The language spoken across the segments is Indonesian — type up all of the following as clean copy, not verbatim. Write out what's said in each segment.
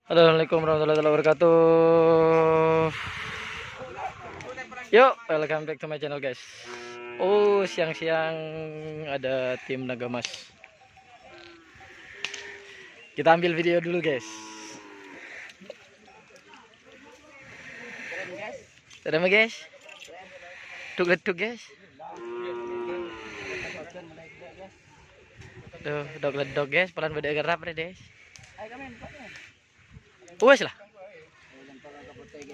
Assalamualaikum warahmatullahi wabarakatuh. Yuk, welcome back to my channel guys. Oh, siang-siang ada tim Nagamas. Kita ambil video dulu guys. Sudah mah guys? Tuk guys. Tuh, dog guys, pelan beda gerap deh guys. Wes lah.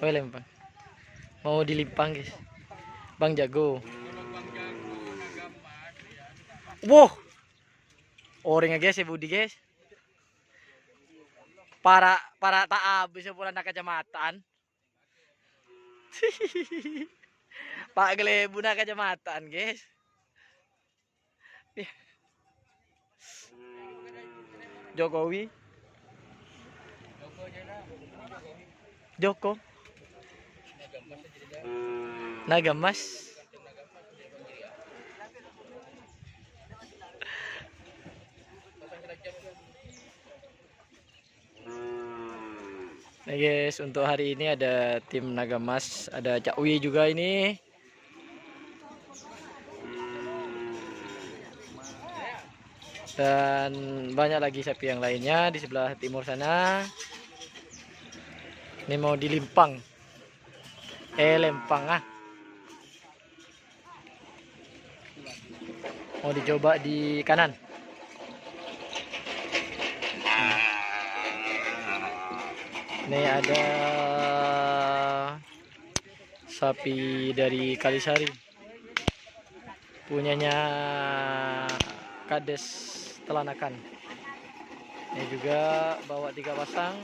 Oh, lempang. Mau dilimpang guys. Bang Jago. Wow. Orangnya guys ya Budi guys. Para tak habis pula nak kacamataan. Pak Gelebu nak kacamataan guys. Jokowi. Joko. Nagamas. Nah guys, untuk hari ini ada tim Nagamas, ada Cak Wi juga ini. Dan banyak lagi sapi yang lainnya di sebelah timur sana. Ini mau dilimpang. Lempang ah. Mau dicoba di kanan. Ini ada sapi dari Kalisari. Punyanya Kades Telanakan. Ini juga bawa 3 pasang.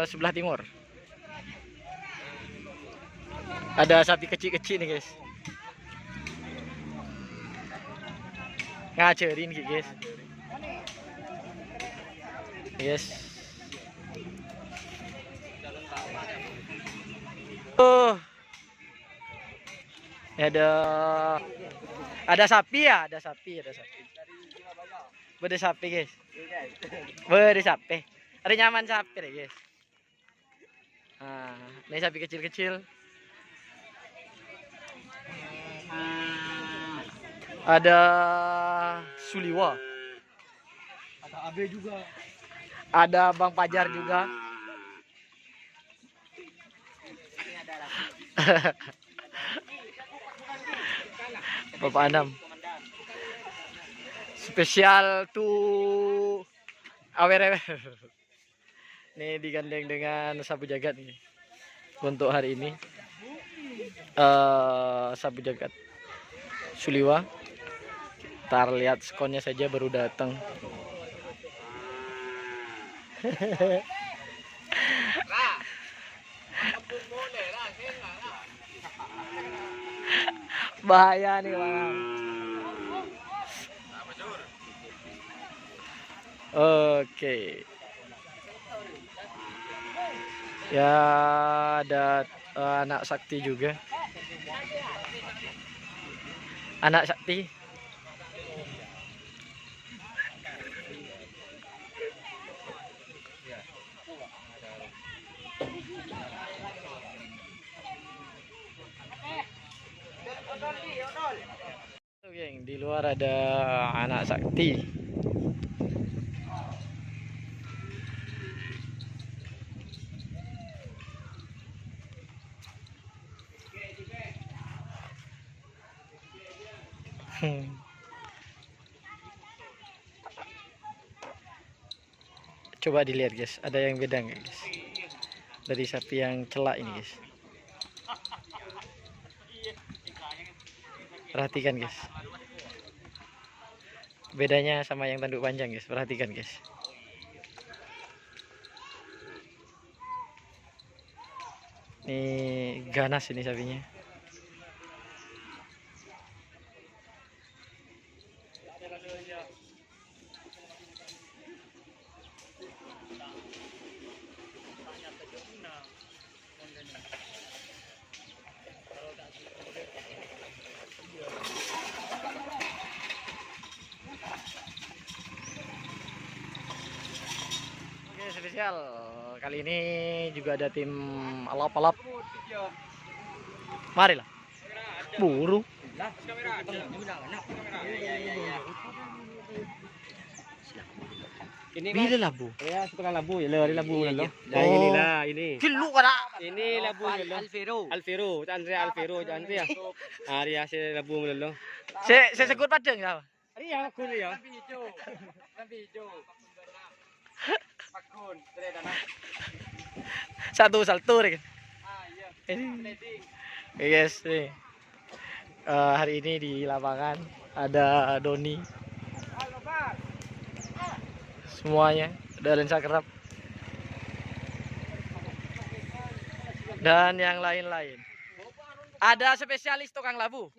Sebelah timur ada sapi kecil-kecil nih guys, ngacerin guys. Yes. Oh, ada sapi ya, ada sapi. Beda sapi guys, beda sapi. Ada nyaman sapi deh guys. Nah, ini sapi kecil-kecil. Ada Suliwa. Ada Abe juga. Ada Bang Pajar juga. Bapak Anam. Spesial tuh awer. Ini digandeng dengan sabu jagat nih. Untuk hari ini sabu jagat Suliwa. Ntar lihat skonnya saja baru datang. Bahaya nih bang. Oke. Ya ada anak sakti juga. Anak sakti. Geng, di luar ada anak sakti. Coba dilihat guys, ada yang beda nggak guys dari sapi yang celak ini guys. Perhatikan guys, bedanya sama yang tanduk panjang guys. Perhatikan guys. Ini ganas ini sapinya. Oke, spesial. Kali ini juga ada tim alap-alap. Marilah. Buru. Ini Bila labu. ya tukang labu ya lari labu lo. Nah Oh. inilah ini. Kilu kada. Ini labu lo. Alvero, Andrea Alvero, Andrea. Hari hasil labu lo. Saya sebut padang ya. Hari ya aku ya. Satu salto deh. Yes, nih. Hari ini di lapangan ada Doni. Semuanya ada lensa kerap dan yang lain-lain. Ada spesialis tukang labu.